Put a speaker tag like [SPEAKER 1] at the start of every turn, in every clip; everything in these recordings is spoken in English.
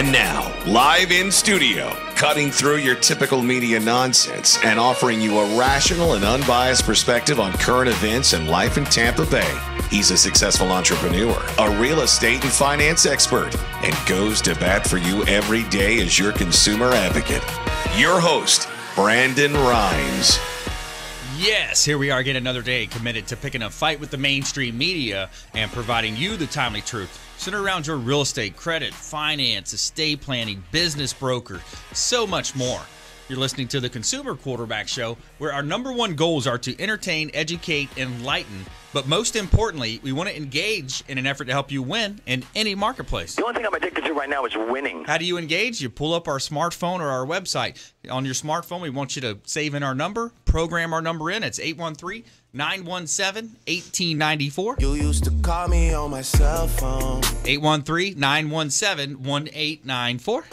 [SPEAKER 1] And now, live in studio, cutting through your typical media nonsense and offering you a rational and unbiased perspective on current events and life in Tampa Bay. He's a successful entrepreneur, a real estate and finance expert, and goes to bat for you every day as your consumer advocate. Your host, Brandon Rhymes.
[SPEAKER 2] Yes, here we are again another day committed to picking a fight with the mainstream media and providing you the timely truth centered around your real estate, credit, finance, estate planning, business broker, so much more. You're listening to the Consumer Quarterback Show, where our number one goals are to entertain, educate, enlighten, but most importantly, we want to engage in an effort to help you win in any marketplace.
[SPEAKER 3] The only thing I'm addicted to right now is winning.
[SPEAKER 2] How do you engage? You pull up our smartphone or our website. On your smartphone, we want you to save in our number, program our number in. It's 813-917-1894.
[SPEAKER 4] You used to call me on my cell phone.
[SPEAKER 2] 813-917-1894.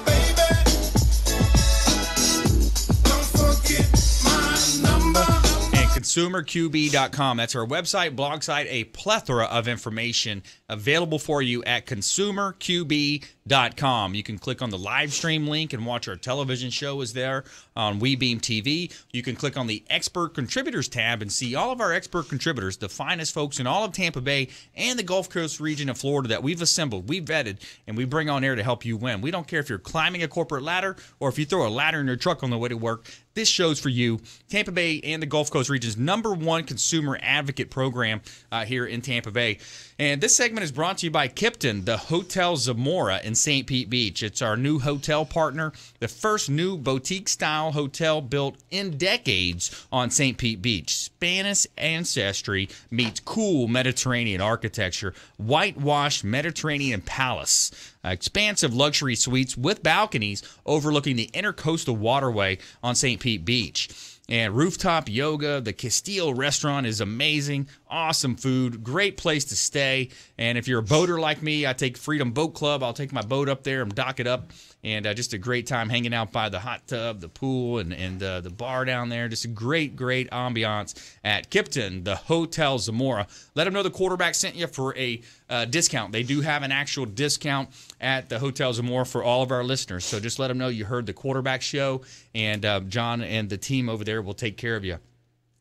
[SPEAKER 2] ConsumerQB.com. That's our website, blog site, a plethora of information available for you at ConsumerQB.com. You can click on the live stream link and watch our television show is there on WeBeam TV. You can click on the Expert Contributors tab and see all of our expert contributors, the finest folks in all of Tampa Bay and the Gulf Coast region of Florida that we've assembled, we've vetted, and we bring on air to help you win. We don't care if you're climbing a corporate ladder or if you throw a ladder in your truck on the way to work. This show's for you. Tampa Bay and the Gulf Coast region's number one consumer advocate program here in Tampa Bay. And this segment is brought to you by Kipton, the Hotel Zamora in St. Pete Beach. It's our new hotel partner, the first new boutique-style hotel built in decades on St. Pete Beach. Spanish ancestry meets cool Mediterranean architecture, whitewashed Mediterranean palace. Expansive luxury suites with balconies overlooking the intercoastal waterway on St. Pete Beach. And rooftop yoga, the Castile restaurant is amazing, awesome food, great place to stay. And if you're a boater like me, I take Freedom Boat Club. I'll take my boat up there and dock it up. And just a great time hanging out by the hot tub, the pool, and the bar down there. Just a great, great ambiance at Kipton, the Hotel Zamora. Let them know the quarterback sent you for a discount. They do have an actual discount at the Hotel Zamora for all of our listeners. So just let them know you heard the quarterback show, and John and the team over there will take care of you.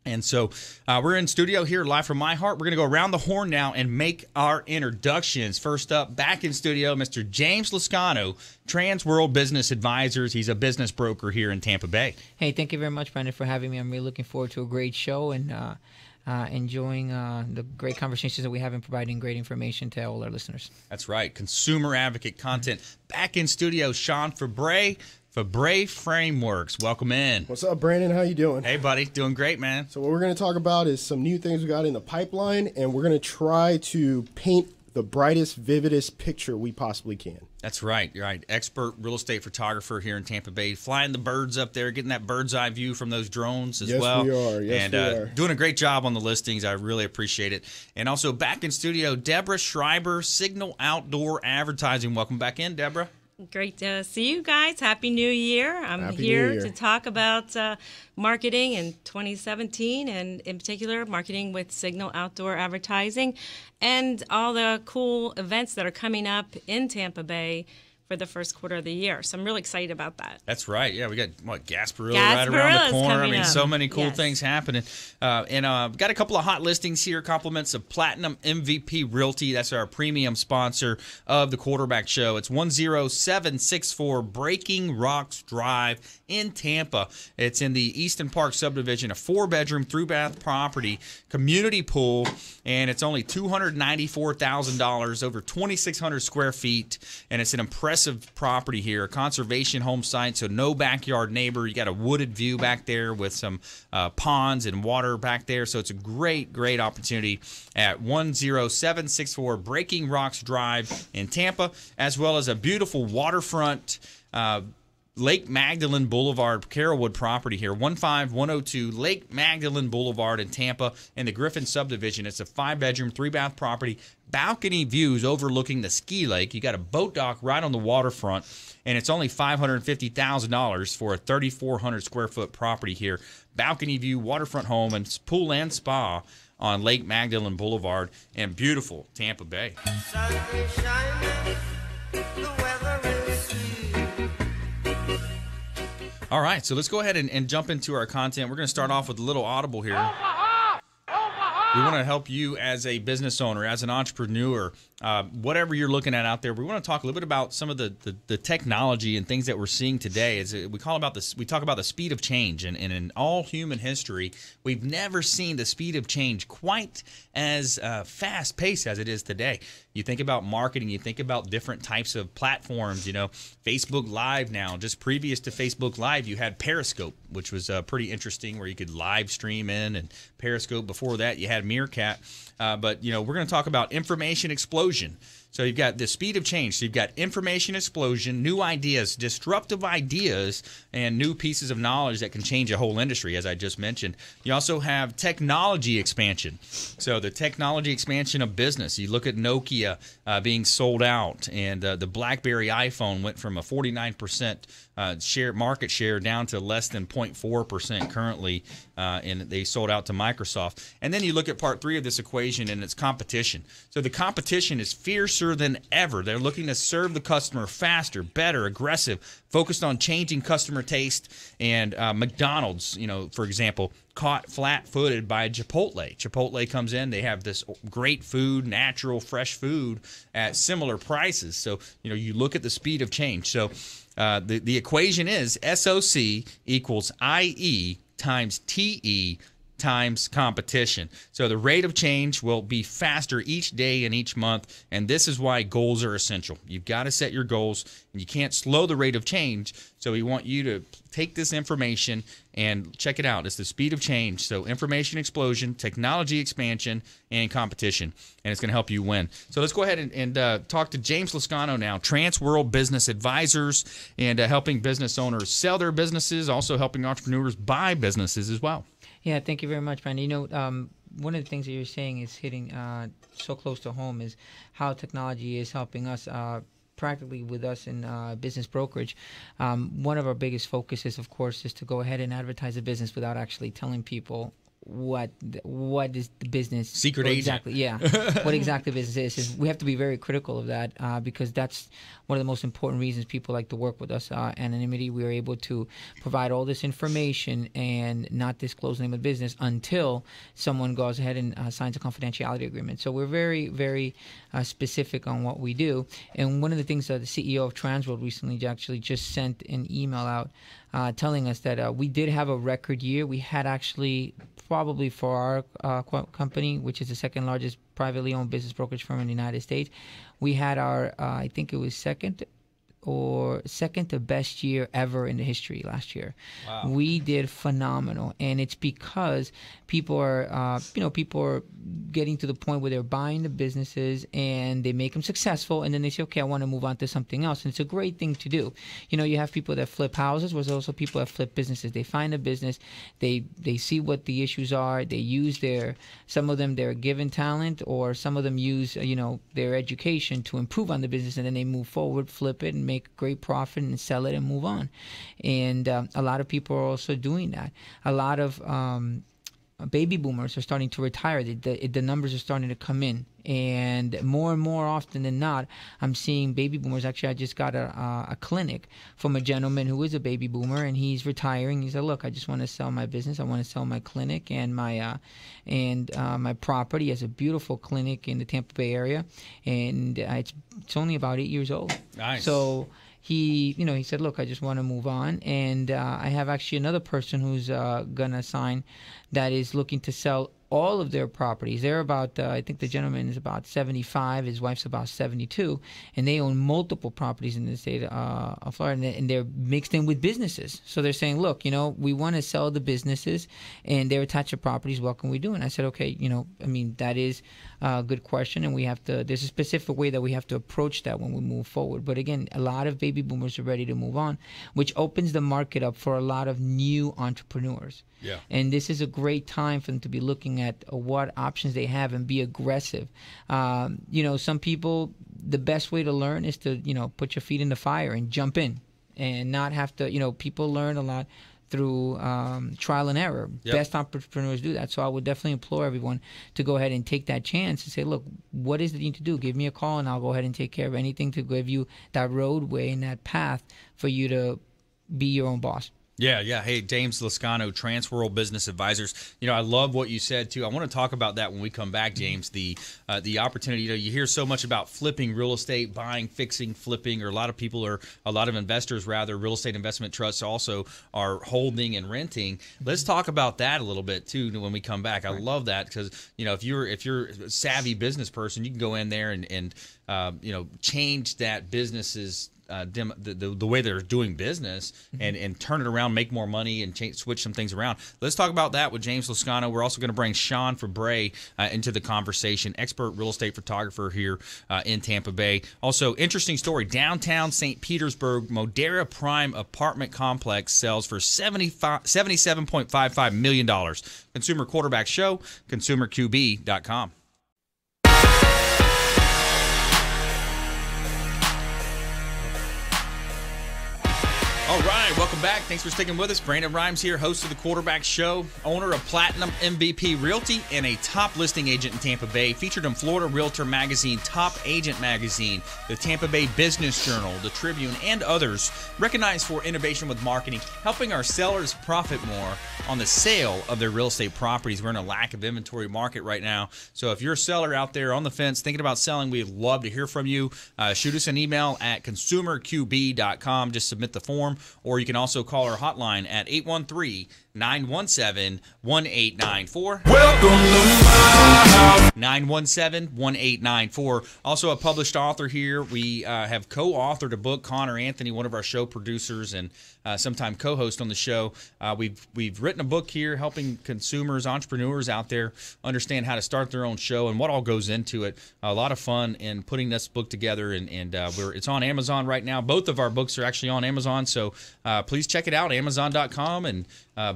[SPEAKER 2] And so we're in studio here live from my heart. We're going to go around the horn now and make our introductions. First up, back in studio, Mr. James Lascano, Transworld Business Advisors. He's a business broker here in Tampa Bay.
[SPEAKER 5] Hey, thank you very much, Brandon, for having me. I'm really looking forward to a great show and enjoying the great conversations that we have and providing great information to all our listeners.
[SPEAKER 2] That's right. Consumer advocate content. Back in studio, Sean Febre. Febre Frameworks. Welcome in.
[SPEAKER 6] What's up, Brandon? How you doing?
[SPEAKER 2] Hey, buddy. Doing great, man.
[SPEAKER 6] So what we're going to talk about is some new things we got in the pipeline, and we're going to try to paint the brightest, vividest picture we possibly can.
[SPEAKER 2] That's right. You're right. Expert real estate photographer here in Tampa Bay, flying the birds up there, getting that bird's eye view from those drones as well.
[SPEAKER 6] Yes, we are. Yes, we are.
[SPEAKER 2] Doing a great job on the listings. I really appreciate it. And also back in studio, Debra Schreiber, Signal Outdoor Advertising. Welcome back in, Debra.
[SPEAKER 7] Great to see you guys. Happy New Year. I'm here to talk about marketing in 2017, and in particular, marketing with Signal Outdoor Advertising and all the cool events that are coming up in Tampa Bay for the first quarter of the year. So I'm really excited about that.
[SPEAKER 2] That's right. Yeah, we got, Gasparilla right around the corner. I mean, so many cool things happening. And got a couple of hot listings here, compliments of Platinum MVP Realty. That's our premium sponsor of the Quarterback Show. It's 10764 Breaking Rocks Drive in Tampa. It's in the Easton Park subdivision, a 4-bedroom, 3-bath property, community pool, and it's only $294,000, over 2,600 square feet, and it's an impressive property here, a conservation home site, so no backyard neighbor. You got a wooded view back there with some ponds and water back there, so it's a great, great opportunity at 10764 Breaking Rocks Drive in Tampa, as well as a beautiful waterfront Lake Magdalene Boulevard, Carrollwood property here, 15102 Lake Magdalene Boulevard in Tampa in the Griffin subdivision. It's a 5-bedroom, 3-bath property, balcony views overlooking the ski lake. You got a boat dock right on the waterfront, and it's only $550,000 for a 3,400 square foot property here. Balcony view, waterfront home, and pool and spa on Lake Magdalene Boulevard in beautiful Tampa Bay.
[SPEAKER 4] Sun is shining, the weather is sweet.
[SPEAKER 2] All right, so let's go ahead and jump into our content. We're going to start off with a little audible here. We want to help you as a business owner, as an entrepreneur, whatever you're looking at out there. We want to talk a little bit about some of the technology and things that we're seeing today. We talk about the speed of change, and in all human history, we've never seen the speed of change quite as fast-paced as it is today. You think about marketing, you think about different types of platforms. Facebook Live now. Just previous to Facebook Live, you had Periscope, which was pretty interesting, where you could live stream in, and Periscope. Before that, you had Meerkat. But we're going to talk about information explosion. So you've got the speed of change. So you've got information explosion, new ideas, disruptive ideas, and new pieces of knowledge that can change a whole industry, as I just mentioned. You also have technology expansion. So the technology expansion of business. You look at Nokia being sold out, and the BlackBerry iPhone went from a 49% market share down to less than 0.4% currently, and they sold out to Microsoft. And then you look at part 3 of this equation, and it's competition. So the competition is fiercer than ever. They're looking to serve the customer faster, better, aggressive, focused on changing customer taste. And McDonald's, for example, caught flat-footed by Chipotle. Chipotle comes in. They have this great food, natural, fresh food at similar prices. So, you look at the speed of change. So the equation is SOC equals IE times TE times competition. So the rate of change will be faster each day and each month, and this is why goals are essential. You've got to set your goals, and you can't slow the rate of change. So we want you to take this information and check it out. It's the speed of change. So information explosion, technology expansion, and competition, and it's going to help you win. So let's go ahead and talk to James Lascano now, Transworld Business Advisors, and helping business owners sell their businesses, also helping entrepreneurs buy businesses as well.
[SPEAKER 5] Yeah, thank you very much, Brandon. One of the things that you're saying is hitting so close to home is how technology is helping us practically with us in business brokerage. One of our biggest focuses, of course, is to go ahead and advertise a business without actually telling people what is the business
[SPEAKER 2] secret agent.
[SPEAKER 5] Exactly, yeah. What exactly business is we have to be very critical of that because that's one of the most important reasons people like to work with us. Anonymity, we are able to provide all this information and not disclose the name of the business until someone goes ahead and signs a confidentiality agreement. So we're very, very specific on what we do. And one of the things that the CEO of Transworld recently actually just sent an email out telling us that we did have a record year. We had actually probably for our company, which is the second largest privately owned business brokerage firm in the United States, we had our, I think it was second to best year ever in the history last year. Wow. We did phenomenal, and it's because people are getting to the point where they're buying the businesses and they make them successful, and then they say, okay, I want to move on to something else. And it's a great thing to do. You have people that flip houses, but there's also people that flip businesses. They find a business, they see what the issues are, they use some of them their given talent, or some of them use their education to improve on the business, and then they move forward, flip it, and make great profit and sell it and move on. And a lot of people are also doing that. A lot of baby boomers are starting to retire. The numbers are starting to come in. And more often than not, I'm seeing baby boomers. Actually, I just got a clinic from a gentleman who is a baby boomer, and he's retiring. He said, look, I just want to sell my business. I want to sell my clinic and my property. He has a beautiful clinic in the Tampa Bay area, and it's only about 8 years old.
[SPEAKER 2] Nice.
[SPEAKER 5] So he said, look, I just want to move on. And I have actually another person who's going to sign that is looking to sell all of their properties. They're about, I think the gentleman is about 75, his wife's about 72, and they own multiple properties in the state of Florida, and they're mixed in with businesses. So they're saying, look, we want to sell the businesses, and they're attached to properties. What can we do? And I said, okay, that is a good question, and there's a specific way that we have to approach that when we move forward. But again, a lot of baby boomers are ready to move on, which opens the market up for a lot of new entrepreneurs.
[SPEAKER 2] Yeah.
[SPEAKER 5] And this is a great time for them to be looking at what options they have and be aggressive. Some people, the best way to learn is to, put your feet in the fire and jump in and not have to, people learn a lot through trial and error. Yep. Best entrepreneurs do that. So I would definitely implore everyone to go ahead and take that chance and say, look, what is it you need to do? Give me a call and I'll go ahead and take care of anything to give you that roadway and that path for you to be your own boss.
[SPEAKER 2] Yeah. Hey, James Lascano, Transworld Business Advisors. I love what you said too. I want to talk about that when we come back, James. The opportunity. You hear so much about flipping real estate, buying, fixing, flipping, or a lot of investors rather, real estate investment trusts also are holding and renting. Let's talk about that a little bit too when we come back. I love that because if you're a savvy business person, you can go in there and change that business's the way they're doing business and turn it around, make more money, and switch some things around. Let's talk about that with James Lascano. We're also going to bring Sean Febre into the conversation, expert real estate photographer here in Tampa Bay. Also, interesting story, downtown St. Petersburg, Modera Prime apartment complex sells for $77.55 million. Consumer Quarterback Show, consumerqb.com. All right, welcome back. Thanks for sticking with us. Brandon Rhymes here, host of the Quarterback Show, owner of Platinum MVP Realty, and a top listing agent in Tampa Bay. Featured in Florida Realtor Magazine, Top Agent Magazine, the Tampa Bay Business Journal, the Tribune, and others. Recognized for innovation with marketing, helping our sellers profit more on the sale of their real estate properties. We're in a lack of inventory market right now. So if you're a seller out there on the fence thinking about selling, we'd love to hear from you. Shoot us an email at consumerqb.com. Just submit the form. Or you can also call our hotline at 813-917-1894.
[SPEAKER 8] Welcome to my house.
[SPEAKER 2] 917-1894. Also a published author here. We have co-authored a book, Connor Anthony, one of our show producers and sometime co-host on the show. We've written a book here helping consumers, entrepreneurs out there understand how to start their own show and what all goes into it. A lot of fun in putting this book together, and it's on Amazon right now. Both of our books are actually on Amazon, so please check it out, Amazon.com, and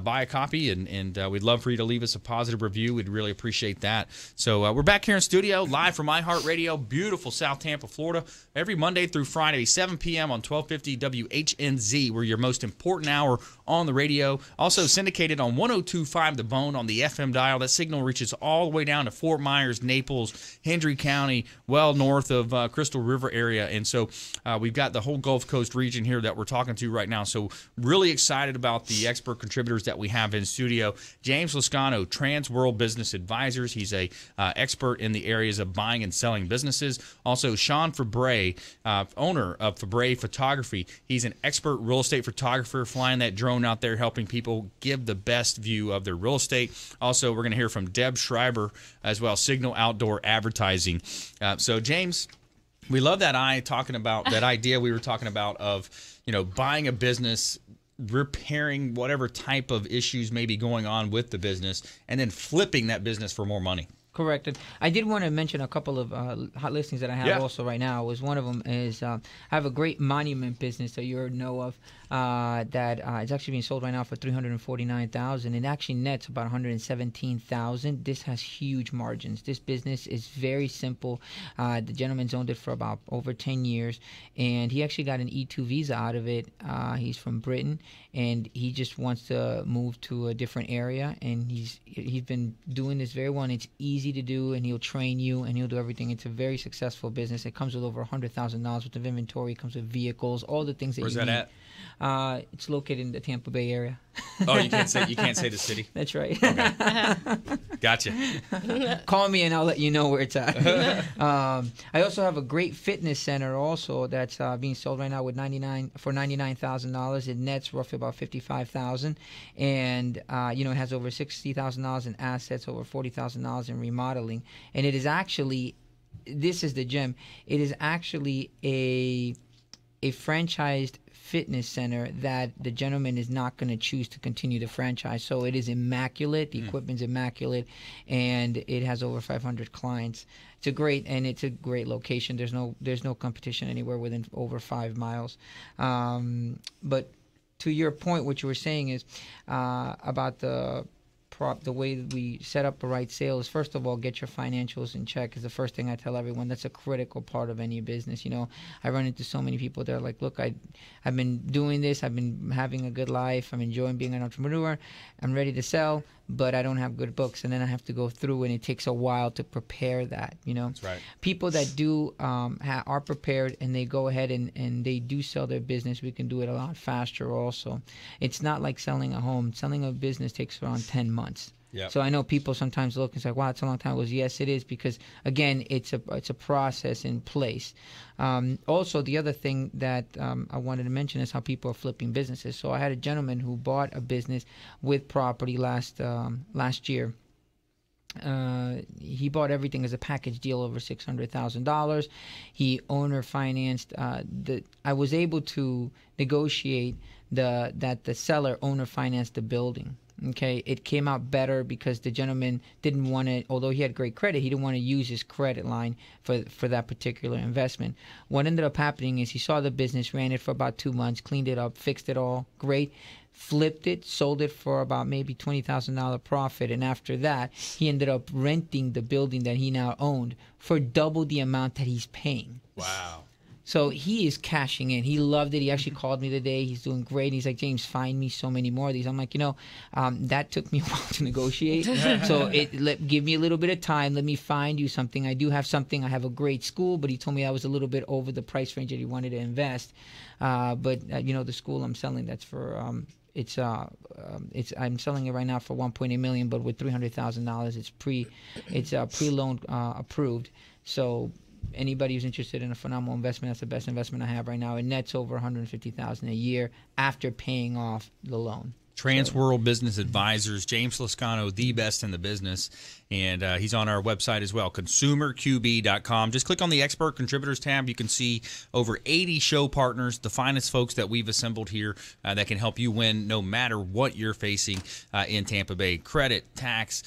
[SPEAKER 2] buy a copy, and we'd love for you to leave us a positive review. We'd really appreciate that. So we're back here in studio, live from iHeartRadio, beautiful South Tampa, Florida, every Monday through Friday, 7 p.m. on 1250 WHNZ. We're your most important hour on the radio. Also syndicated on 102.5 The Bone on the FM dial. That signal reaches all the way down to Fort Myers, Naples, Hendry County, well north of Crystal River area. And so we've got the whole Gulf Coast region here that we're talking to right now. So really excited about the expert contributors that we have in studio. James Lascano, Transworld Business Advisors. He's a expert in the areas of buying and selling businesses. Also, Sean Febre, owner of Febre Photography. He's an expert real estate photographer, flying that drone out there, helping people give the best view of their real estate. Also, we're going to hear from Deb Schreiber as well, Signal Outdoor Advertising. So, James, we love that idea we were talking about of, buying a business, repairing whatever type of issues may be going on with the business, and then flipping that business for more money.
[SPEAKER 5] Correct. I did want to mention a couple of hot listings that I have also right now. One of them is I have a great monument business that you know of that it's actually being sold right now for $349,000. It actually nets about $117,000. This has huge margins. This business is very simple. The gentleman's owned it for about over 10 years, and he actually got an E2 visa out of it. He's from Britain, and he just wants to move to a different area, and he's been doing this very well, and it's easy to do, and he'll train you, and he'll do everything. It's a very successful business. It comes with over $100,000 worth of inventory. It comes with vehicles, all the things that
[SPEAKER 2] Where's
[SPEAKER 5] you need.
[SPEAKER 2] Where's that at?
[SPEAKER 5] It's located in the Tampa Bay area.
[SPEAKER 2] Oh, you can't say the city.
[SPEAKER 5] That's right.
[SPEAKER 2] Okay. Gotcha.
[SPEAKER 5] Call me and I'll let you know where it's at. I also have a great fitness center also that's being sold right now with $99,000. It nets roughly about $55,000, and it has over $60,000 in assets, over $40,000 in remodeling, and it is actually, this is the gem. It is actually a franchised fitness center that the gentleman is not going to choose to continue the franchise. So it is immaculate. The equipment's immaculate, and it has over 500 clients. It's a great location. There's no competition anywhere within over 5 miles. But to your point, what you were saying is about the way that we set up the right sale is, first of all, get your financials in check is the first thing I tell everyone. That's a critical part of any business. I run into so many people that are like, look, I've been doing this. I've been having a good life. I'm enjoying being an entrepreneur. I'm ready to sell. but I don't have good books, and then I have to go through, and it takes a while to prepare that, you know.
[SPEAKER 2] That's right.
[SPEAKER 5] People that do are prepared, and they go ahead and they do sell their business, we can do it a lot faster also. It's not like selling a home. Selling a business takes around 10 months.
[SPEAKER 2] Yep.
[SPEAKER 5] So I know people sometimes look and say, wow, it's a long time. Well, yes, it is, because, again, it's a process in place. Also, the other thing that I wanted to mention is how people are flipping businesses. So I had a gentleman who bought a business with property last year. He bought everything as a package deal over $600,000. He owner financed. I was able to negotiate that the seller owner financed the building. Okay, it came out better because the gentleman didn't want to, although he had great credit, he didn't want to use his credit line for that particular investment. What ended up happening is he saw the business, ran it for about 2 months, cleaned it up, fixed it all, great, flipped it, sold it for about maybe $20,000 profit, and after that, he ended up renting the building that he now owned for double the amount that he's paying.
[SPEAKER 2] Wow.
[SPEAKER 5] So he is cashing in. He loved it. He actually called me today. He's doing great. He's like, James, find me so many more of these. I'm like, that took me a while to negotiate. So give me a little bit of time. Let me find you something. I do have something. I have a great school, but he told me I was a little bit over the price range that he wanted to invest. But the school I'm selling, that's for I'm selling it right now for $1.8 million, but with $300,000, it's pre-loan approved. So anybody who's interested in a phenomenal investment, that's the best investment I have right now. It nets over $150,000 a year after paying off the loan.
[SPEAKER 2] Transworld Business Advisors, James Lascano, the best in the business. And he's on our website as well, consumerqb.com. Just click on the Expert Contributors tab. You can see over 80 show partners, the finest folks that we've assembled here that can help you win no matter what you're facing in Tampa Bay. Credit, tax,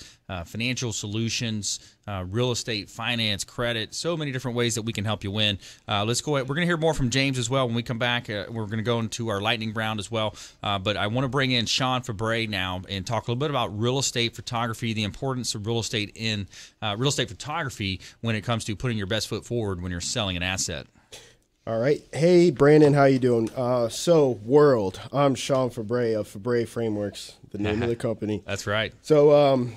[SPEAKER 2] financial solutions, real estate, finance, credit, so many different ways that we can help you win. Let's go ahead. We're going to hear more from James as well when we come back. We're going to go into our lightning round as well. But I want to bring in Sean Febre now and talk a little bit about real estate photography, the importance of real estate in real estate photography when it comes to putting your best foot forward when you're selling an asset.
[SPEAKER 6] All right. Hey, Brandon, how you doing? So, World, I'm Sean Febre of Febre Frameworks, the name of the company.
[SPEAKER 2] That's right.
[SPEAKER 6] So,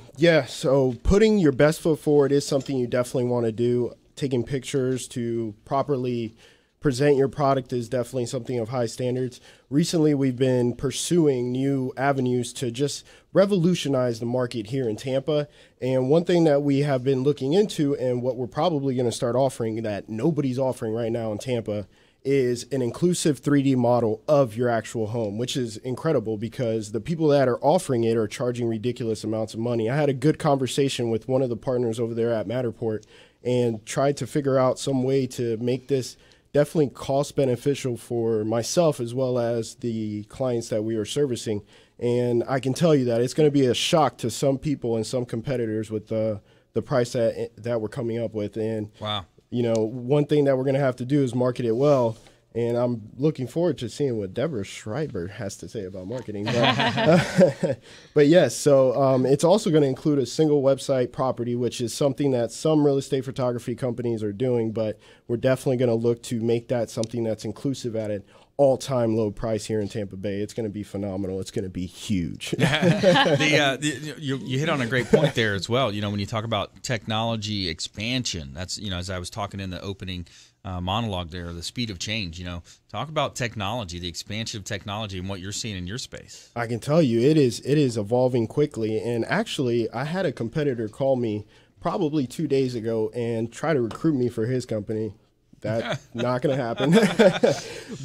[SPEAKER 6] so putting your best foot forward is something you definitely want to do. Taking pictures to properly present your product is definitely something of high standards. Recently, we've been pursuing new avenues to just revolutionize the market here in Tampa. And one thing that we have been looking into, and what we're probably going to start offering that nobody's offering right now in Tampa, is an inclusive 3D model of your actual home, which is incredible because the people that are offering it are charging ridiculous amounts of money. I had a good conversation with one of the partners over there at Matterport and tried to figure out some way to make this definitely cost beneficial for myself as well as the clients that we are servicing. And I can tell you that it's going to be a shock to some people and some competitors with the price that we're coming up with. And
[SPEAKER 2] wow.
[SPEAKER 6] One thing that we're going to have to do is market it well. And I'm looking forward to seeing what Debra Schreiber has to say about marketing. But yes, so it's also going to include a single website property, which is something that some real estate photography companies are doing. But we're definitely going to look to make that something that's inclusive at an all-time low price here in Tampa Bay. It's going to be phenomenal. It's going to be huge.
[SPEAKER 2] You hit on a great point there as well. When you talk about technology expansion, that's, as I was talking in the opening monologue there, the speed of change, talk about technology, the expansion of technology and what you're seeing in your space.
[SPEAKER 6] I can tell you it is evolving quickly. And actually, I had a competitor call me probably 2 days ago and try to recruit me for his company. That's not going to happen.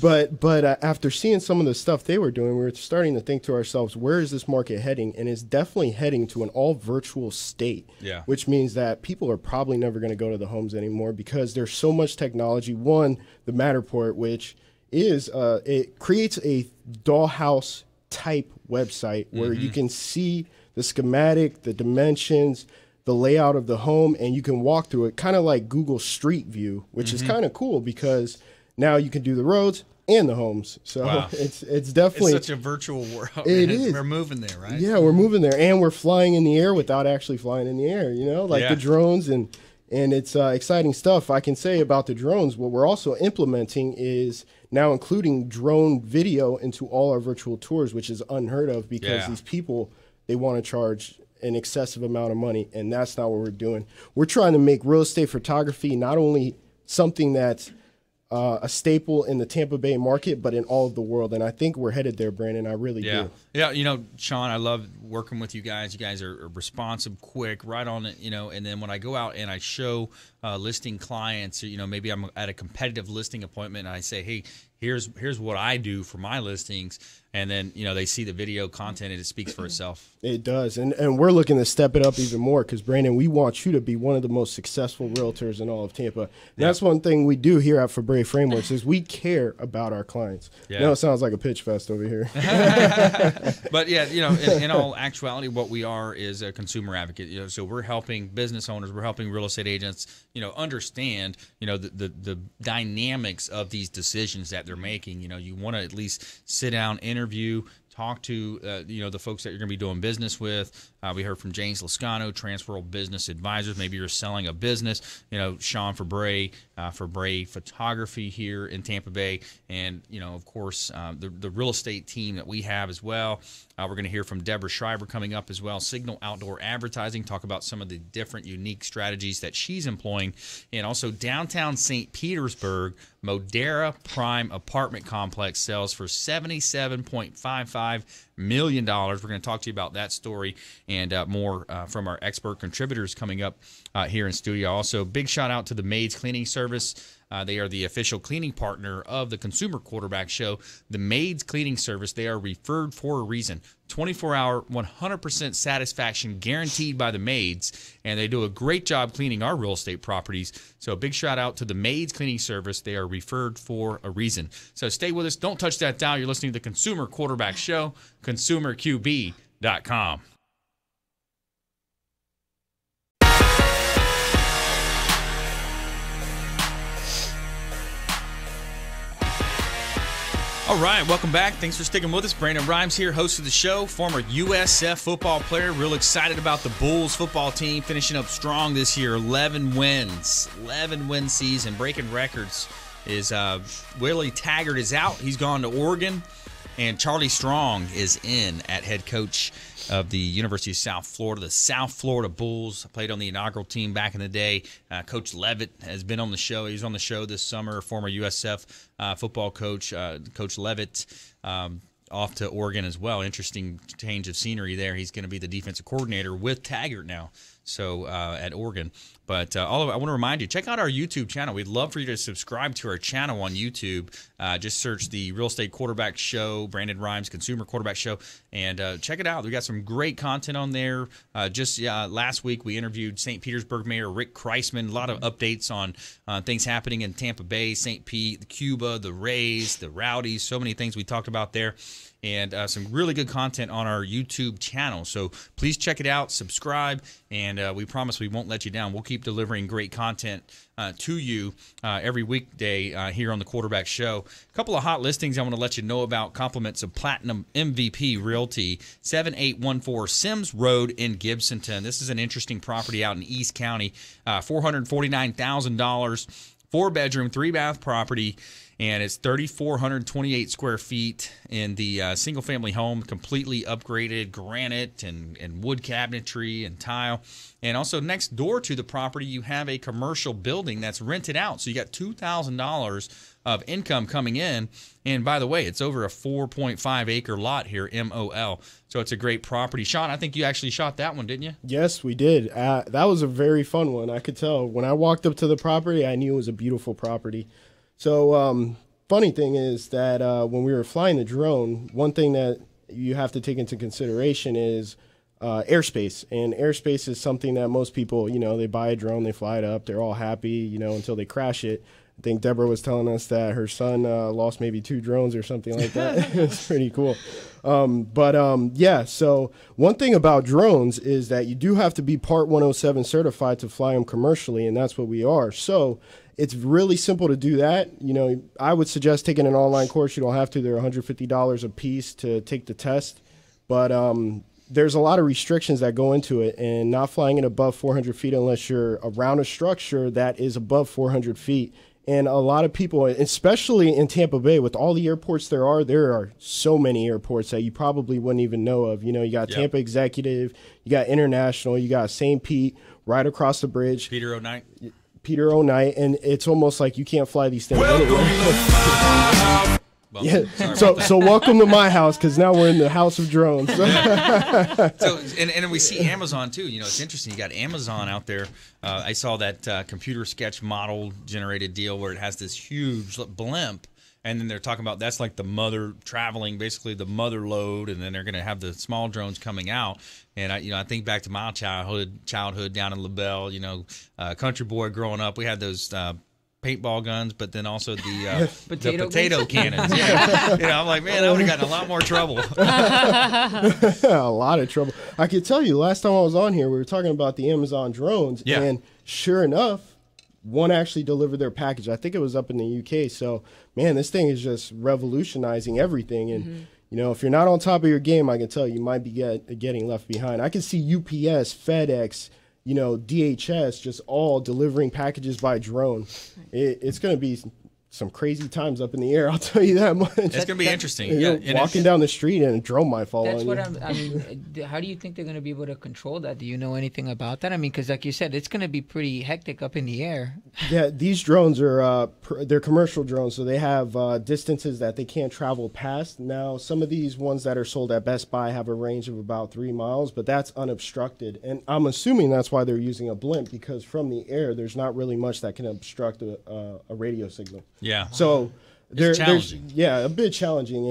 [SPEAKER 6] But after seeing some of the stuff they were doing, we were starting to think to ourselves, where is this market heading? And it's definitely heading to an all virtual state, which means that people are probably never going to go to the homes anymore because there's so much technology. One, the Matterport, which is it creates a dollhouse type website where you can see the schematic, the dimensions, the layout of the home, and you can walk through it kind of like Google Street View, which is kind of cool because now you can do the roads and the homes. So
[SPEAKER 2] wow.
[SPEAKER 6] it's definitely
[SPEAKER 2] it's such a virtual world.
[SPEAKER 6] It is.
[SPEAKER 2] We're moving there, right?
[SPEAKER 6] Yeah, we're moving there, and we're flying in the air without actually flying in the air. The drones and it's exciting stuff. I can say about the drones, what we're also implementing is now including drone video into all our virtual tours, which is unheard of because these people, they want to charge an excessive amount of money, and that's not what we're doing. We're trying to make real estate photography not only something that's a staple in the Tampa Bay market, but in all of the world. And I think we're headed there, Brandon. I really do.
[SPEAKER 2] Yeah, you know, Sean, I love working with you guys. You guys are responsive, quick, right on it, you know. And then when I go out and I show listing clients, you know, maybe I'm at a competitive listing appointment and I say, hey, here's what I do for my listings. And then, you know, they see the video content and it speaks for itself.
[SPEAKER 6] It does. And we're looking to step it up even more because, Brandon, we want you to be one of the most successful realtors in all of Tampa. And that's one thing we do here at Febre Frameworks is we care about our clients. Yeah. I know it sounds like a pitch fest over here.
[SPEAKER 2] But, yeah, you know, in all actuality, what we are is a consumer advocate. You know, so we're helping business owners, we're helping real estate agents, you know, understand, you know, the dynamics of these decisions that they're making. You know, you want to at least sit down, interview, talk to you know, the folks that you're going to be doing business with. We heard from James Lascano, Transworld Business Advisors. Maybe you're selling a business. You know, Sean Febre, Febre Photography here in Tampa Bay, and you know, of course, the real estate team that we have as well. We're going to hear from Debra Schreiber coming up as well. Signal Outdoor Advertising, talk about some of the different unique strategies that she's employing, and also downtown St. Petersburg, Modera Prime Apartment Complex sells for $77.55 million. We're going to talk to you about that story and more from our expert contributors coming up here in studio. Also, big shout out to the Maids Cleaning Service. They are the official cleaning partner of the Consumer Quarterback Show. The Maids Cleaning Service, they are referred for a reason. 24-hour, 100% satisfaction guaranteed by the maids, and they do a great job cleaning our real estate properties. So a big shout out to the Maids Cleaning Service. They are referred for a reason. So stay with us. Don't touch that dial. You're listening to the Consumer Quarterback Show, consumerqb.com. All right, welcome back. Thanks for sticking with us. Brandon Rhymes here, host of the show, former USF football player. Real excited about the Bulls football team finishing up strong this year. 11 wins, 11-win season, breaking records. Is Willie Taggart is out. He's gone to Oregon. And Charlie Strong is in at head coach of the University of South Florida. The South Florida Bulls played on the inaugural team back in the day. Coach Levitt has been on the show. He was on the show this summer, former USF football coach, Coach Levitt, off to Oregon as well. Interesting change of scenery there. He's going to be the defensive coordinator with Taggart now, so at Oregon. But I want to remind you, check out our YouTube channel. We'd love for you to subscribe to our channel on YouTube. Just search the Real Estate Quarterback Show, Brandon Rhymes Consumer Quarterback Show, and check it out. We got some great content on there. Just last week, we interviewed St. Petersburg Mayor Rick Kreisman. A lot of updates on things happening in Tampa Bay, St. Pete, Cuba, the Rays, the Rowdies, so many things we talked about there. And some really good content on our YouTube channel. So please check it out, subscribe, and we promise we won't let you down. We'll keep delivering great content to you every weekday here on the Quarterback Show. A couple of hot listings I want to let you know about. Compliments of Platinum MVP Realty, 7814 Sims Road in Gibsonton. This is an interesting property out in East County. $449,000, 4-bedroom, 3-bath property. And it's 3,428 square feet in the single-family home, completely upgraded granite and wood cabinetry and tile. And also next door to the property, you have a commercial building that's rented out. So you got $2,000 of income coming in. And by the way, it's over a 4.5-acre lot here, MOL. So it's a great property. Sean, I think you actually shot that one, didn't you?
[SPEAKER 6] Yes, we did. That was a very fun one. I could tell. When I walked up to the property, I knew it was a beautiful property. So funny thing is that when we were flying the drone, one thing that you have to take into consideration is airspace. And airspace is something that most people, you know, they buy a drone, they fly it up, they're all happy, you know, until they crash it. I think Debra was telling us that her son lost maybe 2 drones or something like that. It's pretty cool. Yeah, so one thing about drones is that you do have to be Part 107 certified to fly them commercially, and that's what we are. So it's really simple to do that. You know, I would suggest taking an online course. You don't have to. They're $150 a piece to take the test. But there's a lot of restrictions that go into it, and not flying it above 400 feet unless you're around a structure that is above 400 feet And a lot of people, especially in Tampa Bay, with all the airports there are so many airports that you probably wouldn't even know of. You know, you got Tampa Executive, you got International, you got St. Pete right across the bridge.
[SPEAKER 2] Peter O'Knight,
[SPEAKER 6] and it's almost like you can't fly these things anywhere. So welcome to my house, because now we're in the house of drones.
[SPEAKER 2] So and we see Amazon too. You know, it's interesting. You got Amazon out there. I saw that computer sketch model generated deal where it has this huge blimp, and then they're talking about that's like the mother traveling, basically the mother load, and then they're going to have the small drones coming out. And I think back to my childhood down in LaBelle. You know, country boy growing up, we had those paintball guns, but then also the potato cannons. Yeah. You know, I'm like, man, I would have gotten a lot more trouble.
[SPEAKER 6] A lot of trouble. I can tell you, last time I was on here, we were talking about the Amazon drones, and sure enough, one actually delivered their package. I think it was up in the UK. So, man, this thing is just revolutionizing everything. And, you know, if you're not on top of your game, I can tell you might be getting left behind. I can see UPS, FedEx, you know, DHS, just all delivering packages by drone. It's going to be some crazy times up in the air, I'll tell you that much.
[SPEAKER 2] It's going to be interesting.
[SPEAKER 6] You know, walking down the street and a drone might fall on you.
[SPEAKER 5] I mean, how do you think they're going to be able to control that? Do you know anything about that? I mean, because like you said, it's going to be pretty hectic up in the air.
[SPEAKER 6] Yeah, these drones are they're commercial drones, so they have distances that they can't travel past. Now, some of these ones that are sold at Best Buy have a range of about 3 miles, but that's unobstructed. And I'm assuming that's why they're using a blimp, because from the air, there's not really much that can obstruct a radio signal.
[SPEAKER 2] Yeah.
[SPEAKER 6] So
[SPEAKER 2] it's challenging.
[SPEAKER 6] A bit challenging,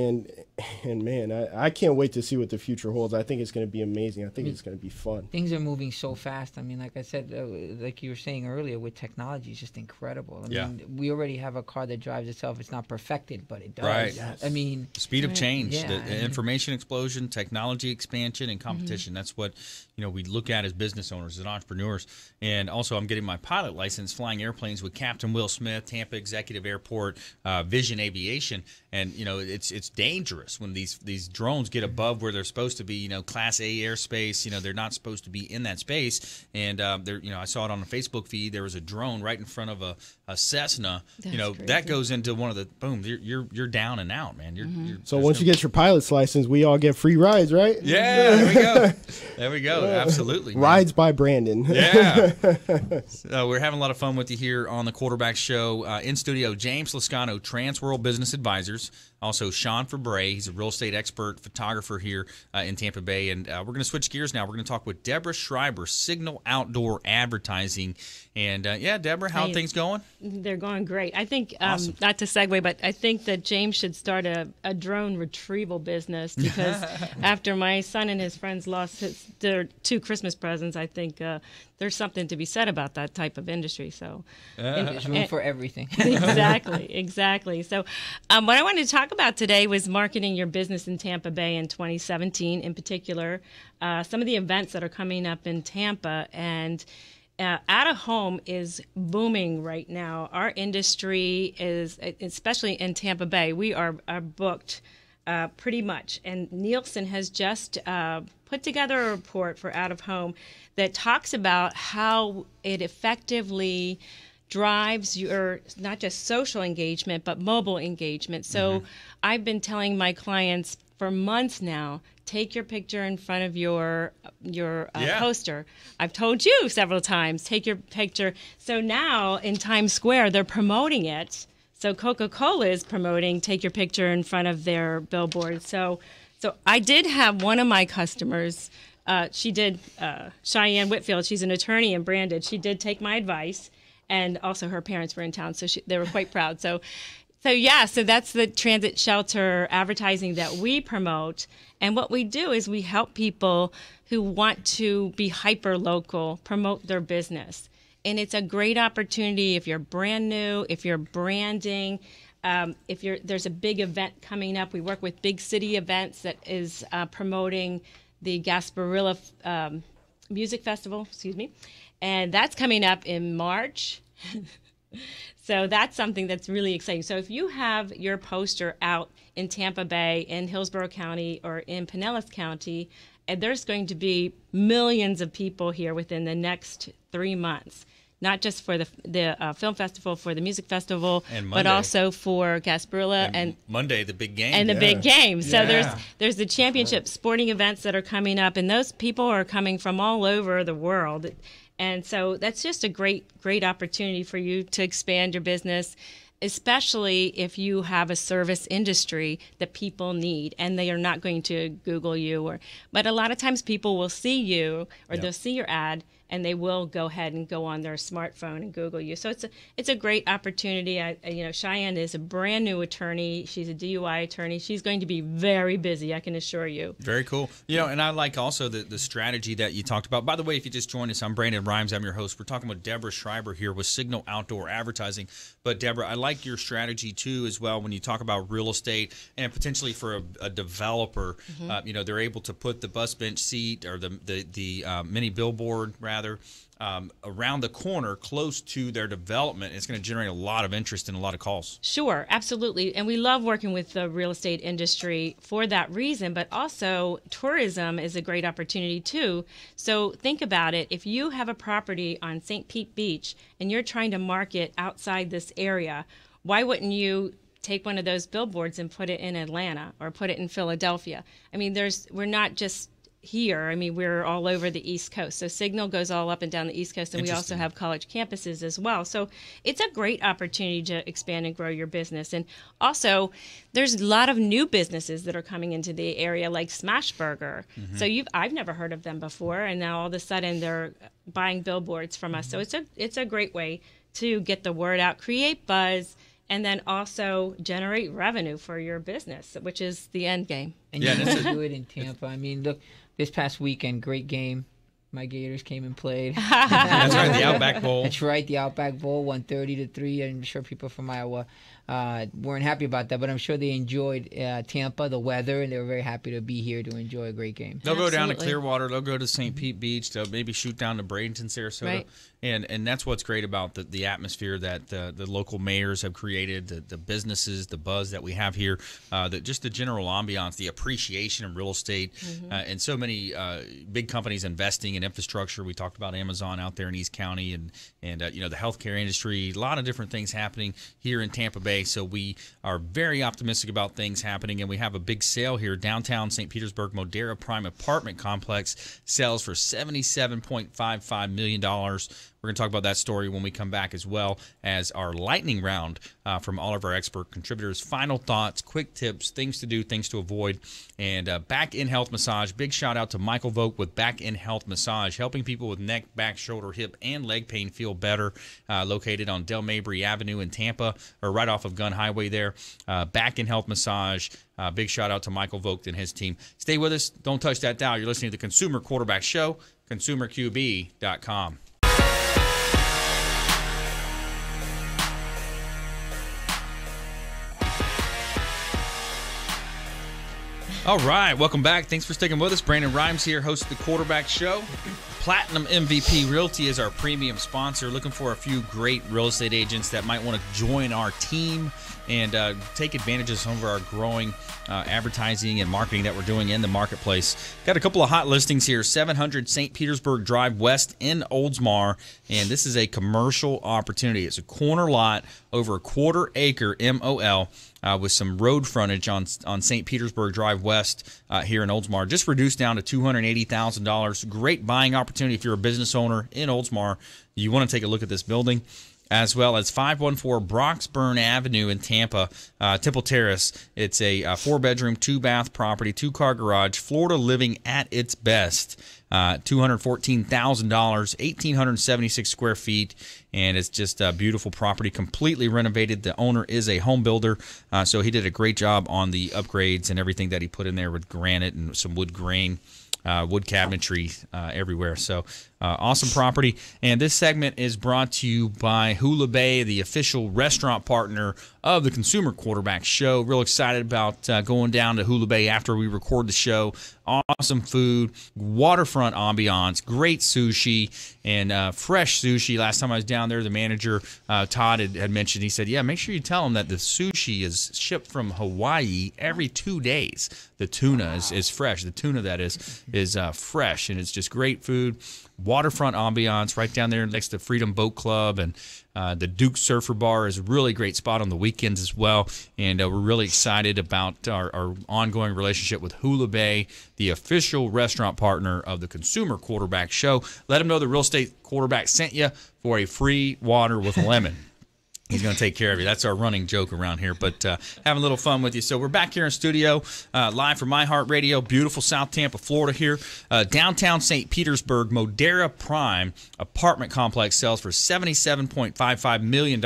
[SPEAKER 6] and man, I can't wait to see what the future holds. I think it's going to be amazing. I think it's going to be fun.
[SPEAKER 5] Things are moving so fast. I mean, like I said, like you were saying earlier, with technology, it's just incredible. I mean, we already have a car that drives itself. It's not perfected, but it does.
[SPEAKER 2] Right.
[SPEAKER 5] Yes. I mean,
[SPEAKER 2] the speed of change, the information explosion, technology expansion, and competition. That's what, you know, we look at as business owners, as entrepreneurs. And also, I'm getting my pilot license, flying airplanes with Captain Will Smith, Tampa Executive Airport, Vision Aviation. And, you know, it's dangerous when these drones get above where they're supposed to be, you know, Class A airspace. You know, they're not supposed to be in that space. And, you know, I saw it on the Facebook feed. There was a drone right in front of a Cessna. That's you know, crazy. That goes into one of the, boom, you're down and out, man.
[SPEAKER 6] So once you get your pilot's license, we all get free rides, right?
[SPEAKER 2] Yeah, there we go. There we go. Absolutely.
[SPEAKER 6] Rides by Brandon.
[SPEAKER 2] Yeah. So we're having a lot of fun with you here on the Quarterback Show. In studio, James Lascano, Transworld Business Advisors. Also, Sean Febre, he's a real estate expert, photographer here in Tampa Bay. And we're going to switch gears now. We're going to talk with Debra Schreiber, Signal Outdoor Advertising. And, Debra, how are things going?
[SPEAKER 7] They're going great. I think,
[SPEAKER 2] awesome.
[SPEAKER 7] Not to segue, but I think that James should start a drone retrieval business, because after my son and his friends lost their 2 Christmas presents, I think there's something to be said about that type of industry. So
[SPEAKER 5] there's room for everything.
[SPEAKER 7] Exactly. So what I wanted to talk about today was marketing your business in Tampa Bay in 2017, in particular, some of the events that are coming up in Tampa. And out of home is booming right now. Our industry is, especially in Tampa Bay, we are booked pretty much. And Nielsen has just put together a report for out of home that talks about how it effectively drives your not just social engagement but mobile engagement. So I've been telling my clients for months now, take your picture in front of your poster. I've told you several times, take your picture. So now in Times Square, they're promoting it. So Coca-Cola is promoting take your picture in front of their billboard. So I did have one of my customers, she did, Cheyenne Whitfield, she's an attorney in Brandon. She did take my advice. And also her parents were in town, so they were quite proud. So that's the transit shelter advertising that we promote. And what we do is we help people who want to be hyper-local promote their business. And it's a great opportunity if you're brand new, if you're branding, there's a big event coming up. We work with Big City Events that is promoting the Gasparilla Music Festival, and that's coming up in March. So that's something that's really exciting. So if you have your poster out in Tampa Bay, in Hillsborough County, or in Pinellas County, and there's going to be millions of people here within the next 3 months. not just for the film festival, for the music festival,
[SPEAKER 2] And
[SPEAKER 7] but
[SPEAKER 2] Monday.
[SPEAKER 7] also for Gasparilla and
[SPEAKER 2] Monday, the big game.
[SPEAKER 7] and the big game. So
[SPEAKER 2] Yeah.
[SPEAKER 7] there's the championship sporting events that are coming up, and those people are coming from all over the world. And so that's just a great opportunity for you to expand your business, especially if you have a service industry that people need and they are not going to Google you. But a lot of times people will see you or they'll see your ad and they will go ahead and go on their smartphone and Google you. So it's a great opportunity. Cheyenne is a brand new attorney. She's a DUI attorney. She's going to be very busy, I can assure you.
[SPEAKER 2] Very cool. And I like also the strategy that you talked about. By the way, if you just joined us, I'm Brandon Rhymes. I'm your host. We're talking with Debra Schreiber here with Signal Outdoor Advertising. But Debra, I like your strategy too as well when you talk about real estate and potentially for a developer. They're able to put the bus bench seat or the mini billboard rather around the corner close to their development. It's going to generate a lot of interest and a lot of calls.
[SPEAKER 7] Sure, absolutely. And we love working with the real estate industry for that reason, but also tourism is a great opportunity too. So think about it. If you have a property on St. Pete Beach and you're trying to market outside this area, why wouldn't you take one of those billboards and put it in Atlanta or put it in Philadelphia? I mean, we're not just here. I mean, we're all over the East Coast. So Signal goes all up and down the East Coast, and we also have college campuses as well. So it's a great opportunity to expand and grow your business. And also, there's a lot of new businesses that are coming into the area, like Smashburger. So I've never heard of them before, and now all of a sudden they're buying billboards from us. So it's a great way to get the word out, create buzz, and then also generate revenue for your business, which is the end game.
[SPEAKER 5] And you can do it in Tampa. I mean, look, this past weekend, great game. My Gators came and played.
[SPEAKER 2] That's right, the Outback Bowl.
[SPEAKER 5] That's right, the Outback Bowl, 130-3. I'm sure people from Iowa weren't happy about that, but I'm sure they enjoyed Tampa, the weather, and they were very happy to be here to enjoy a great game.
[SPEAKER 2] They'll go down to Clearwater. They'll go to St. Pete Beach. They'll maybe shoot down to Bradenton, Sarasota.
[SPEAKER 7] Right.
[SPEAKER 2] And that's what's great about the atmosphere that the local mayors have created, the businesses, the buzz that we have here, just the general ambiance, the appreciation of real estate, and so many big companies investing in infrastructure. We talked about Amazon out there in East County and the healthcare industry, a lot of different things happening here in Tampa Bay. So we are very optimistic about things happening, and we have a big sale here. Downtown St. Petersburg Modera Prime Apartment Complex sells for $77.55 million. We're going to talk about that story when we come back, as well as our lightning round from all of our expert contributors. Final thoughts, quick tips, things to do, things to avoid, and Back In Health Massage. Big shout out to Michael Vogt with Back In Health Massage, helping people with neck, back, shoulder, hip, and leg pain feel better. Located on Del Mabry Avenue in Tampa, or right off of Gun Highway there. Back In Health Massage. Big shout out to Michael Vogt and his team. Stay with us. Don't touch that dial. You're listening to the Consumer Quarterback Show, ConsumerQB.com. All right, welcome back. Thanks for sticking with us. Brandon Rhymes here, host of the Quarterback Show. Platinum MVP Realty is our premium sponsor. Looking for a few great real estate agents that might want to join our team and take advantage of some of our growing advertising and marketing that we're doing in the marketplace. Got a couple of hot listings here. 700 St. Petersburg Drive West in Oldsmar, and this is a commercial opportunity. It's a corner lot, over a quarter acre MOL, with some road frontage on St. Petersburg Drive West here in Oldsmar. Just reduced down to $280,000. Great buying opportunity if you're a business owner in Oldsmar. You want to take a look at this building. As well as 514 Broxburn Avenue in Tampa, Temple Terrace. It's a 4-bedroom, 2-bath property, 2-car garage, Florida living at its best. $214,000, 1,876 square feet, and it's just a beautiful property, completely renovated. The owner is a home builder, so he did a great job on the upgrades and everything that he put in there with granite and some wood grain. Wood cabinetry everywhere. So awesome property. And this segment is brought to you by Hula Bay, the official restaurant partner of the Consumer Quarterback Show. Real excited about going down to Hula Bay after we record the show. Awesome food, waterfront ambiance, great sushi, and fresh sushi. Last time I was down there, the manager, Todd, had mentioned, he said, yeah, make sure you tell them that the sushi is shipped from Hawaii every 2 days. The tuna is fresh. The tuna, that is fresh, and it's just great food. waterfront ambiance right down there next to Freedom Boat Club, and the Duke Surfer Bar is a really great spot on the weekends as well. And we're really excited about our ongoing relationship with Hula Bay, the official restaurant partner of the Consumer Quarterback Show. Let them know the Real Estate Quarterback sent you for a free water with a lemon. He's going to take care of you. That's our running joke around here, but having a little fun with you. So we're back here in studio, live from iHeartRadio, beautiful South Tampa, Florida here. Downtown St. Petersburg, Modera Prime apartment complex sells for $77.55 million.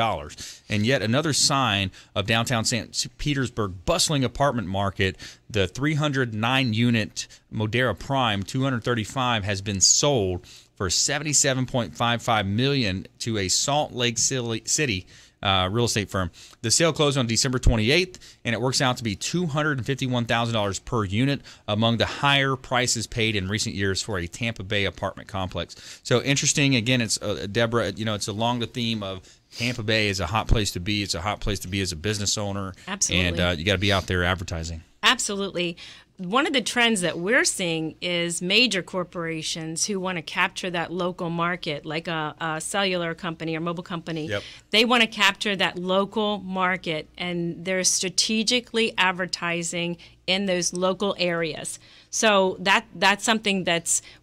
[SPEAKER 2] And yet another sign of downtown St. Petersburg bustling apartment market, the 309-unit Modera Prime 235 has been sold for $77.55 million to a Salt Lake City real estate firm. The sale closed on December 28th, and it works out to be $251,000 per unit, among the higher prices paid in recent years for a Tampa Bay apartment complex. So interesting. Again, it's Debra. It's along the theme of Tampa Bay is a hot place to be. It's a hot place to be as a business owner.
[SPEAKER 7] Absolutely.
[SPEAKER 2] And you got to be out there advertising.
[SPEAKER 7] Absolutely. One of the trends that we're seeing is major corporations who want to capture that local market, like a cellular company or mobile company.
[SPEAKER 2] Yep.
[SPEAKER 7] They want to capture that local market, and they're strategically advertising in those local areas. So that's something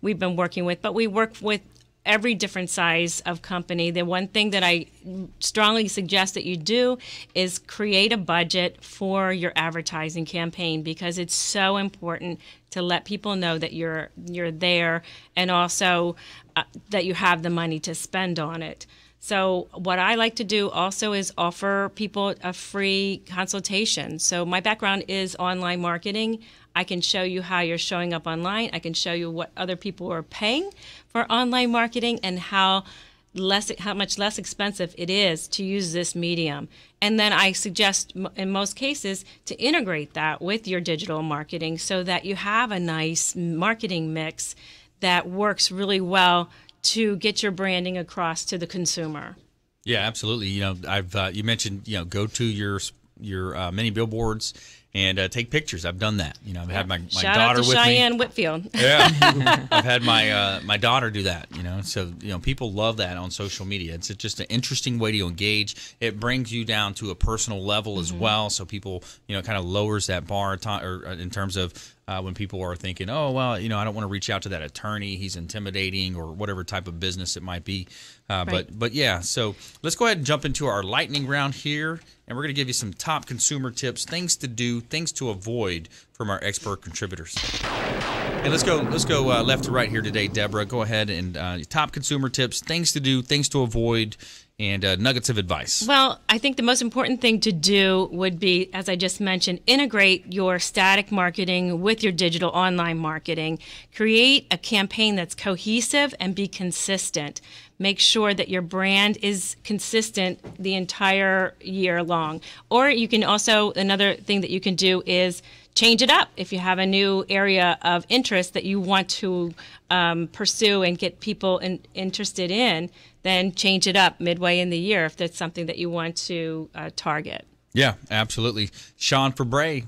[SPEAKER 7] we've been working with, but we work with every different size of company. The one thing that I strongly suggest that you do is create a budget for your advertising campaign, because it's so important to let people know that you're there, and also that you have the money to spend on it. So what I like to do also is offer people a free consultation. So my background is online marketing. I can show you how you're showing up online. I can show you what other people are paying for online marketing, and how much less expensive it is to use this medium. And then I suggest, in most cases, to integrate that with your digital marketing so that you have a nice marketing mix that works really well to get your branding across to the consumer.
[SPEAKER 2] Yeah, absolutely. You mentioned go to your mini billboards and take pictures. I've done that. I've had my
[SPEAKER 7] Shout
[SPEAKER 2] daughter
[SPEAKER 7] out to
[SPEAKER 2] with
[SPEAKER 7] Cheyenne
[SPEAKER 2] me.
[SPEAKER 7] Whitfield.
[SPEAKER 2] Yeah, I've had my daughter do that. So people love that on social media. It's just an interesting way to engage. It brings you down to a personal level as well. So people kind of lowers that bar in terms of when people are thinking, oh well, I don't want to reach out to that attorney. He's intimidating, or whatever type of business it might be.
[SPEAKER 7] Right.
[SPEAKER 2] But yeah, so let's go ahead and jump into our lightning round here, and we're going to give you some top consumer tips, things to do, things to avoid from our expert contributors. And let's go left to right here today, Debra. Go ahead and top consumer tips, things to do, things to avoid, and nuggets of advice.
[SPEAKER 7] Well, I think the most important thing to do would be, as I just mentioned, integrate your static marketing with your digital online marketing. Create a campaign that's cohesive and be consistent. Make sure that your brand is consistent the entire year long. Or you can also, another thing that you can do is change it up. If you have a new area of interest that you want to pursue and get people interested in, then change it up midway in the year if that's something that you want to target.
[SPEAKER 2] Yeah, absolutely. Sean Febre.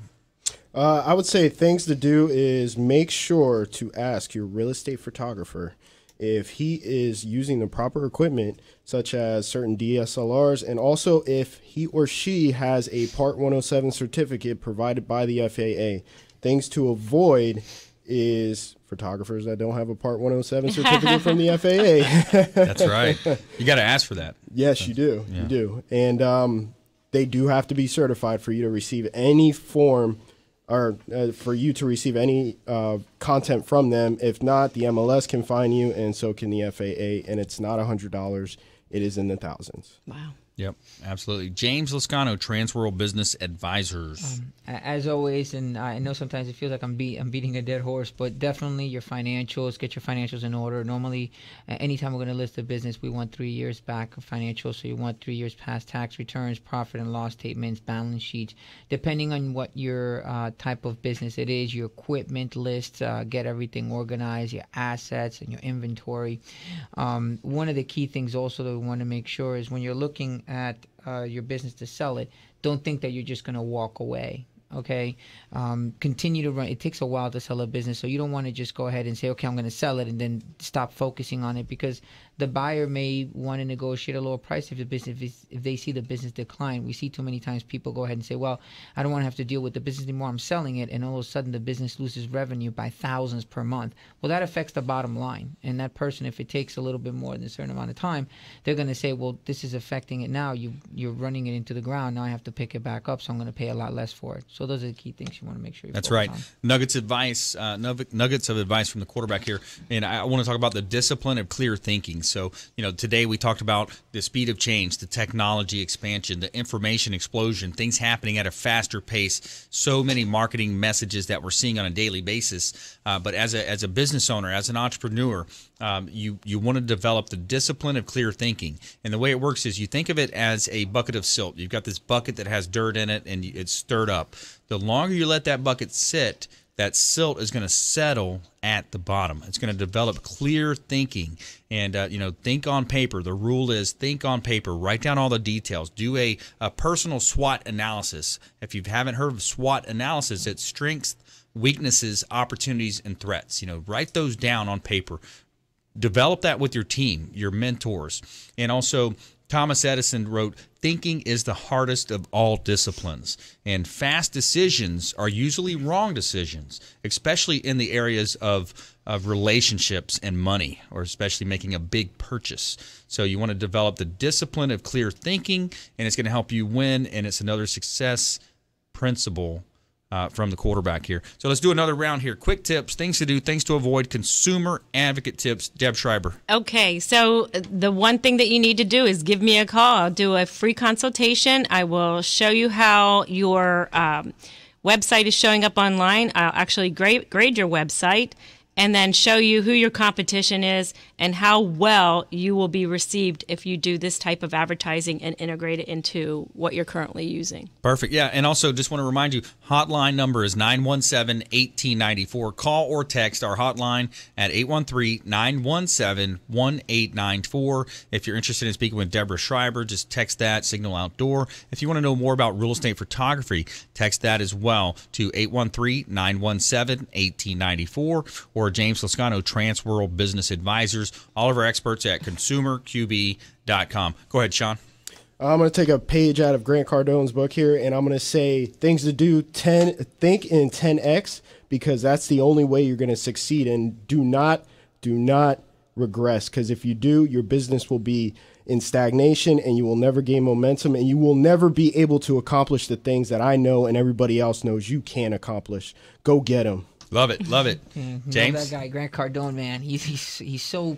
[SPEAKER 6] I would say things to do is make sure to ask your real estate photographer if he is using the proper equipment, such as certain DSLRs, and also if he or she has a Part 107 certificate provided by the FAA. Things to avoid is photographers that don't have a Part 107 certificate from the FAA.
[SPEAKER 2] That's right. You got to ask for that.
[SPEAKER 6] Yes, you do. Yeah. You do. And they do have to be certified for you to receive any form, or for you to receive any content from them. If not, the MLS can fine you, and so can the FAA, and it's not $100. It is in the thousands.
[SPEAKER 7] Wow.
[SPEAKER 2] Yep, absolutely. James Lascano, Transworld Business Advisors.
[SPEAKER 5] As always, and I know sometimes it feels like I'm beating a dead horse, but definitely your financials, get your financials in order. Normally, anytime we're going to list a business, we want 3 years back of financials. So you want 3 years past tax returns, profit and loss statements, balance sheets. Depending on what your type of business it is, your equipment list, get everything organized, your assets and your inventory. One of the key things also that we want to make sure is when you're looking at your business to sell it, don't think that you're just going to walk away. okay? Continue to run. It takes a while to sell a business, so you don't want to just go ahead and say, okay, I'm going to sell it and then stop focusing on it, because the buyer may want to negotiate a lower price if they see the business decline. We see too many times people go ahead and say, well, I don't want to have to deal with the business anymore. I'm selling it, and all of a sudden the business loses revenue by thousands per month. Well, that affects the bottom line. And that person, if it takes a little bit more than a certain amount of time, they're going to say, well, this is affecting it now. You're running it into the ground. Now I have to pick it back up, so I'm going to pay a lot less for it. So those are the key things you want to make sure you
[SPEAKER 2] That's
[SPEAKER 5] focus
[SPEAKER 2] right.
[SPEAKER 5] on.
[SPEAKER 2] Nuggets of advice from the quarterback here. And I want to talk about the discipline of clear thinking. So, today we talked about the speed of change, the technology expansion, the information explosion, things happening at a faster pace, so many marketing messages that we're seeing on a daily basis. But as a business owner, as an entrepreneur, you want to develop the discipline of clear thinking. And the way it works is you think of it as a bucket of silt. You've got this bucket that has dirt in it and it's stirred up. The longer you let that bucket sit, that silt is going to settle at the bottom. It's going to develop clear thinking. And, think on paper. The rule is think on paper. Write down all the details. Do a personal SWOT analysis. If you haven't heard of SWOT analysis, it's strengths, weaknesses, opportunities, and threats. Write those down on paper. Develop that with your team, your mentors. And also, Thomas Edison wrote, thinking is the hardest of all disciplines. And fast decisions are usually wrong decisions, especially in the areas of relationships and money, or especially making a big purchase. So you want to develop the discipline of clear thinking, and it's going to help you win, and it's another success principle from the quarterback here. So let's do another round here. Quick tips, things to do, things to avoid, consumer advocate tips. Deb Schreiber.
[SPEAKER 7] Okay, so the one thing that you need to do is give me a call. I'll do a free consultation. I will show you how your website is showing up online. I'll actually grade your website and then show you who your competition is and how well you will be received if you do this type of advertising and integrate it into what you're currently using.
[SPEAKER 2] Perfect. Yeah, and also just want to remind you, hotline number is 917-1894. Call or text our hotline at 813-917-1894. If you're interested in speaking with Debra Schreiber, just text that, Signal Outdoor. If you want to know more about real estate photography, text that as well to 813-917-1894, or James Lascano, Transworld Business Advisors. All of our experts at consumerqb.com. Go ahead, Sean.
[SPEAKER 6] I'm going to take a page out of Grant Cardone's book here, and I'm going to say things to do, think in 10x, because that's the only way you're going to succeed. And do not regress, because if you do, your business will be in stagnation and you will never gain momentum, and you will never be able to accomplish the things that I know and everybody else knows you can accomplish. Go get them.
[SPEAKER 2] Love it. James?
[SPEAKER 5] Love that guy, Grant Cardone, man. He's so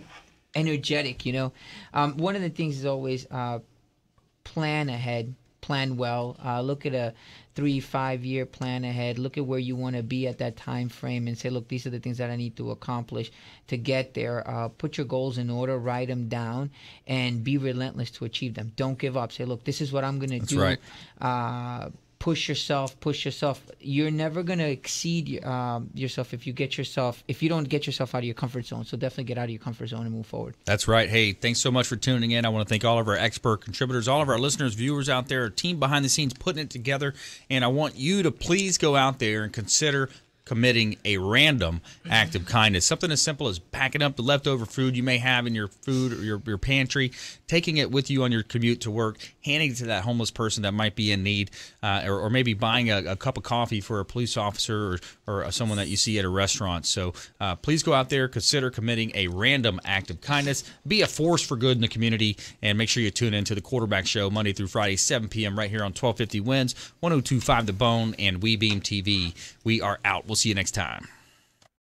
[SPEAKER 5] energetic, One of the things is always plan ahead, plan well. Look at a 3-5 year plan ahead. Look at where you want to be at that time frame and say, look, these are the things that I need to accomplish to get there. Put your goals in order, write them down, and be relentless to achieve them. Don't give up. Say, look, this is what I'm going to do.
[SPEAKER 2] Right.
[SPEAKER 5] Push yourself. You're never going to exceed yourself if you don't get yourself out of your comfort zone. So definitely get out of your comfort zone and move forward.
[SPEAKER 2] That's right. Hey, thanks so much for tuning in. I want to thank all of our expert contributors, all of our listeners, viewers out there, our team behind the scenes putting it together. And I want you to please go out there and consider committing a random act of kindness. Something as simple as packing up the leftover food you may have in your food or your pantry, taking it with you on your commute to work, handing it to that homeless person that might be in need, or maybe buying a cup of coffee for a police officer or someone that you see at a restaurant. So please go out there, consider committing a random act of kindness. Be a force for good in the community, and make sure you tune in to the Quarterback Show Monday through Friday, 7 p.m. right here on 1250 Wins, 102.5 The Bone, and WeBeam TV. We are out. We'll see you next time.